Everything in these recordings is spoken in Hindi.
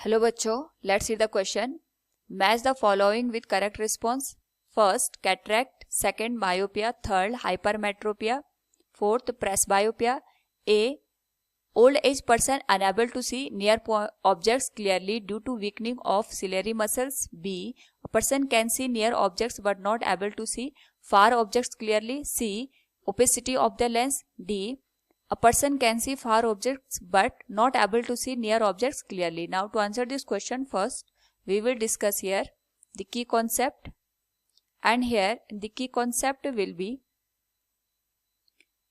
हेलो बच्चों, let's see the question. Match the following with correct response. First cataract, second myopia, third hypermetropia, fourth presbyopia. A, old age person unable to see near objects clearly due to weakening of ciliary muscles. B, a person can see near objects but not able to see far objects clearly. C, opacity of the lens. D, a person can see far objects but not able to see near objects clearly. Now to answer this question, first we will discuss here the key concept, and here the key concept will be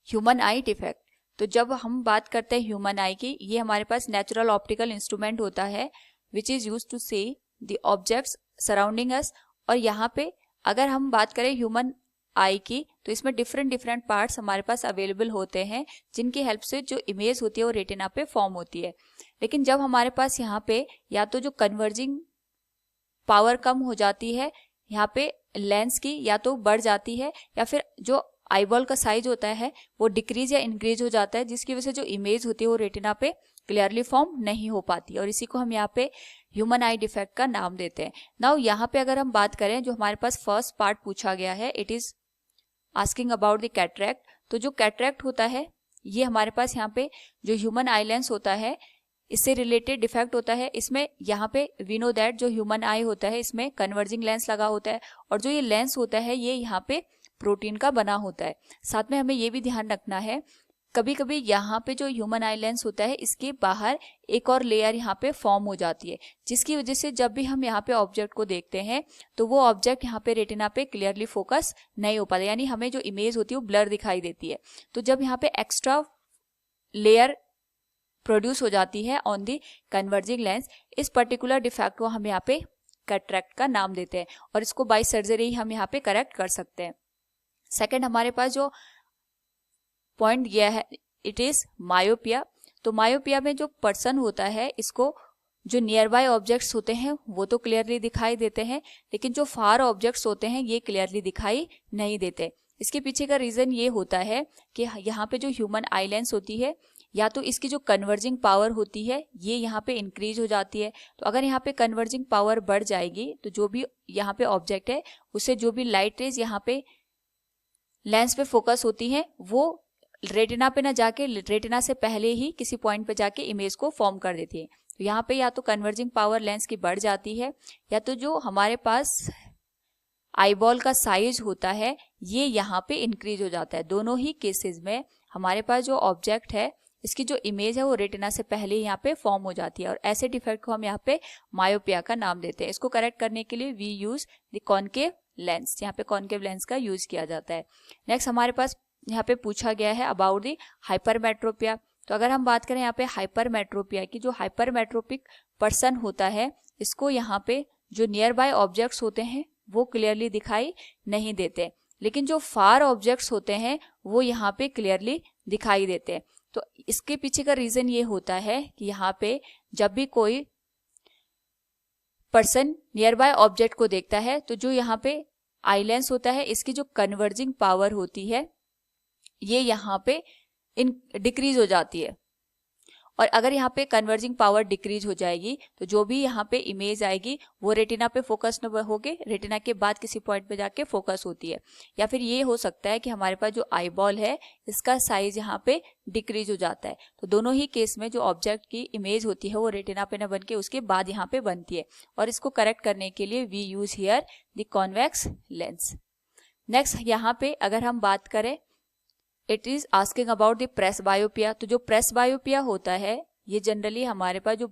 human I defect. तो जब हम बात करते हैं ह्यूमन आई की, ये हमारे पास नेचुरल ऑप्टिकल इंस्ट्रूमेंट होता है which is use to see the objects surrounding us. और यहाँ पे अगर हम बात करें ह्यूमन आई की, तो इसमें डिफरेंट पार्ट्स हमारे पास अवेलेबल होते हैं जिनकी हेल्प से जो इमेज होती है वो रेटिना पे फॉर्म होती है. लेकिन जब हमारे पास यहाँ पे या तो जो कन्वर्जिंग पावर कम हो जाती है यहाँ पे लेंस की, या तो बढ़ जाती है, या फिर जो आईबॉल का साइज होता है वो डिक्रीज या इंक्रीज हो जाता है, जिसकी वजह से जो इमेज होती है वो रेटिना पे क्लियरली फॉर्म नहीं हो पाती, और इसी को हम यहाँ पे ह्यूमन आई डिफेक्ट का नाम देते हैं. नाउ यहाँ पे अगर हम बात करें, जो हमारे पास फर्स्ट पार्ट पूछा गया है, it is asking about the cataract. तो जो कैटरेक्ट होता है ये हमारे पास यहाँ पे जो ह्यूमन आई लेंस होता है इससे रिलेटेड डिफेक्ट होता है. इसमें यहाँ पे वी नो दैट जो ह्यूमन आई होता है इसमें कन्वर्जिंग लेंस लगा होता है, और जो ये लेंस होता है ये यहाँ पे प्रोटीन का बना होता है. साथ में हमें ये भी ध्यान रखना है, कभी कभी यहाँ पे जो ह्यूमन आई लेंस होता है इसके बाहर एक और लेयर यहाँ पे फॉर्म हो जाती है, जिसकी वजह से जब भी हम यहाँ पे ऑब्जेक्ट को देखते हैं तो वो ऑब्जेक्ट यहाँ पे रेटिना पे क्लियरली फोकस नहीं हो पाता, यानी हमें जो इमेज होती है वो ब्लर दिखाई देती है. तो जब यहाँ पे एक्स्ट्रा लेयर प्रोड्यूस हो जाती है ऑन दी कन्वर्जिंग लेंस, इस पर्टिकुलर डिफेक्ट को हम यहाँ पे कैटरेक्ट का नाम देते हैं, और इसको बाय सर्जरी हम यहाँ पे करेक्ट कर सकते हैं. सेकंड हमारे पास जो पॉइंट दिया है इट इज मायोपिया. तो मायोपिया में जो पर्सन होता है इसको जो नियर बाय ऑब्जेक्ट्स होते हैं वो तो क्लियरली दिखाई देते हैं, लेकिन जो फार ऑब्जेक्ट्स होते हैं ये क्लियरली दिखाई नहीं देते. इसके पीछे का रीजन ये होता है कि यहाँ पे जो ह्यूमन आई लेंस होती है, या तो इसकी जो कन्वर्जिंग पावर होती है ये यहाँ पे इंक्रीज हो जाती है. तो अगर यहाँ पे कन्वर्जिंग पावर बढ़ जाएगी तो जो भी यहाँ पे ऑब्जेक्ट है उससे जो भी लाइट रेज यहाँ पे लेंस पे फोकस होती हैं वो रेटिना पे ना जाके रेटिना से पहले ही किसी पॉइंट पे जाके इमेज को फॉर्म कर देती है. तो यहाँ पे या तो कन्वर्जिंग पावर लेंस की बढ़ जाती है, या तो जो हमारे पास आईबॉल का साइज होता है ये यहाँ पे इंक्रीज हो जाता है. दोनों ही केसेस में हमारे पास जो ऑब्जेक्ट है इसकी जो इमेज है वो रेटिना से पहले ही यहाँ पे फॉर्म हो जाती है, और ऐसे डिफेक्ट को हम यहाँ पे मायोपिया का नाम देते हैं. इसको करेक्ट करने के लिए we use the concave lens, यहाँ पे कॉनकेव लेंस का यूज किया जाता है. नेक्स्ट हमारे पास यहाँ पे पूछा गया है अबाउट दी हाइपरमेट्रोपिया. तो अगर हम बात करें यहाँ पे हाइपरमेट्रोपिया की, जो हाइपरमेट्रोपिक पर्सन होता है इसको यहाँ पे जो नियर बाय ऑब्जेक्ट्स होते हैं वो क्लियरली दिखाई नहीं देते, लेकिन जो फार ऑब्जेक्ट्स होते हैं वो यहाँ पे क्लियरली दिखाई देते हैं. तो इसके पीछे का रीजन ये होता है कि यहाँ पे जब भी कोई पर्सन नियर बाय ऑब्जेक्ट को देखता है तो जो यहाँ पे आई लेंस होता है इसकी जो कन्वर्जिंग पावर होती है ये यहाँ पे डिक्रीज हो जाती है, और अगर यहाँ पे कन्वर्जिंग पावर डिक्रीज हो जाएगी तो जो भी यहाँ पे इमेज आएगी वो रेटिना पे फोकस न होके रेटिना के बाद किसी पॉइंट पे जाके फोकस होती है. या फिर ये हो सकता है कि हमारे पास जो आईबॉल है इसका साइज यहाँ पे डिक्रीज हो जाता है. तो दोनों ही केस में जो ऑब्जेक्ट की इमेज होती है वो रेटिना पे न बन के उसके बाद यहाँ पे बनती है, और इसको करेक्ट करने के लिए we use here the convex lens. Next यहाँ पे अगर हम बात करें, it is asking about the presbyopia. तो जो प्रेसबायोपिया होता है ये जनरली हमारे पास जो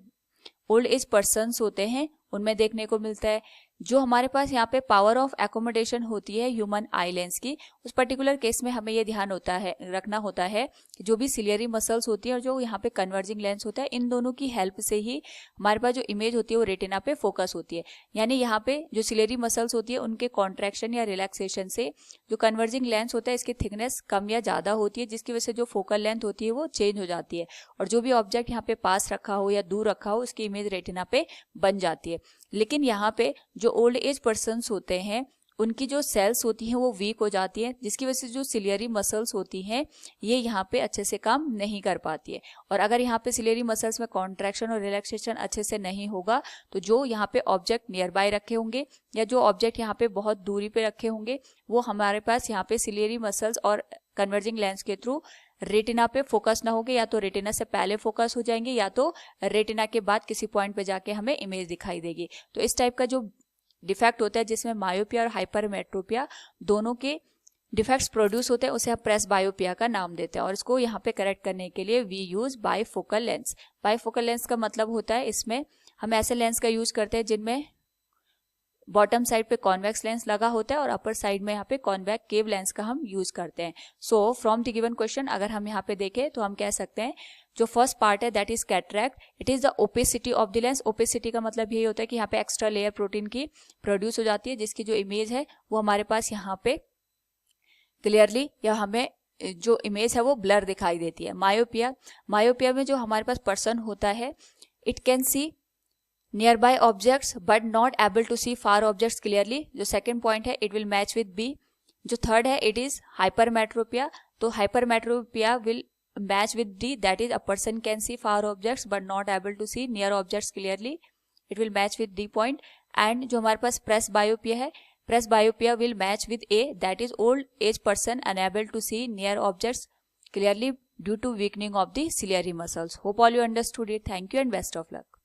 ओल्ड एज पर्सन्स होते हैं उनमें देखने को मिलता है. जो हमारे पास यहाँ पे पावर ऑफ एकोमोडेशन होती है ह्यूमन आई लेंस की, उस पर्टिकुलर केस में हमें ये ध्यान होता है रखना होता है कि जो भी सिलियरी मसल्स होती है और जो यहाँ पे कन्वर्जिंग लेंस होता है इन दोनों की हेल्प से ही हमारे पास जो इमेज होती है वो रेटिना पे फोकस होती है. यानी यहाँ पे जो सिलियरी मसल्स होती है उनके कॉन्ट्रैक्शन या रिलैक्सेशन से जो कन्वर्जिंग लेंस होता है इसकी थिकनेस कम या ज्यादा होती है, जिसकी वजह से जो फोकल लेंथ होती है वो चेंज हो जाती है, और जो भी ऑब्जेक्ट यहाँ पे पास रखा हो या दूर रखा हो उसकी इमेज रेटिना पे बन जाती है. लेकिन यहाँ पे जो ओल्ड एज पर्सन्स होते हैं उनकी जो सेल्स होती हैं वो वीक हो जाती हैं, जिसकी वजह से जो सिलियरी मसल्स होती हैं ये यहाँ पे अच्छे से काम नहीं कर पाती है। और अगर यहाँ पे सिलियरी मसल्स में कॉन्ट्रैक्शन और रिलैक्सेशन अच्छे से नहीं होगा तो जो यहाँ पे ऑब्जेक्ट नियर बाय रखे होंगे या जो ऑब्जेक्ट यहाँ पे बहुत दूरी पे रखे होंगे वो हमारे पास यहाँ पे सिलियरी मसल्स और कन्वर्जिंग लेंस के थ्रू रेटिना पे फोकस ना होगे, या तो रेटिना से पहले फोकस हो जाएंगे या तो रेटिना के बाद किसी पॉइंट पे जाके हमें इमेज दिखाई देगी। तो इस टाइप का जो डिफेक्ट होता है जिसमें मायोपिया और हाइपरमेट्रोपिया दोनों के डिफेक्ट्स प्रोड्यूस होते हैं उसे हम प्रेस बायोपिया का नाम देते हैं। और इसको यहाँ पे करेक्ट करने के लिए we use bifocal lens. Bifocal lens का मतलब होता है इसमें हम ऐसे लेंस का यूज करते हैं जिनमें बॉटम साइड पे कॉन्वेक्स लेंस लगा होता है और अपर साइड में यहाँ पे कॉन्वेक्स केव लेंस का हम यूज करते हैं। So from the given question अगर हम यहाँ पे देखें तो हम कह सकते हैं जो फर्स्ट पार्ट है that is cataract, it is the opacity of the lens. Opacity का मतलब यही होता है कि यहाँ पे एक्स्ट्रा लेयर प्रोटीन की प्रोड्यूस हो जाती है जिसकी जो इमेज है वो हमारे पास यहाँ पे क्लियरली या हमें जो इमेज है वो ब्लर दिखाई देती है। मायोपिया, मायोपिया में जो हमारे पास पर्सन होता है it can see near by objects but not able to see far objects clearly. जो सेकेंड पॉइंट है it will match with B. जो थर्ड है इट इज हाइपरमेट्रोपिया, तो hypermetropia will match with D, that is a person can see far objects but not able to see near objects clearly, it will match with D point. And जो हमारे पास प्रेस बायोपिया है, press बायोपिया will match with A, that is old age person unable to see near objects clearly due to weakening of the ciliary muscles. Hope all you understood it. Thank you and best of luck.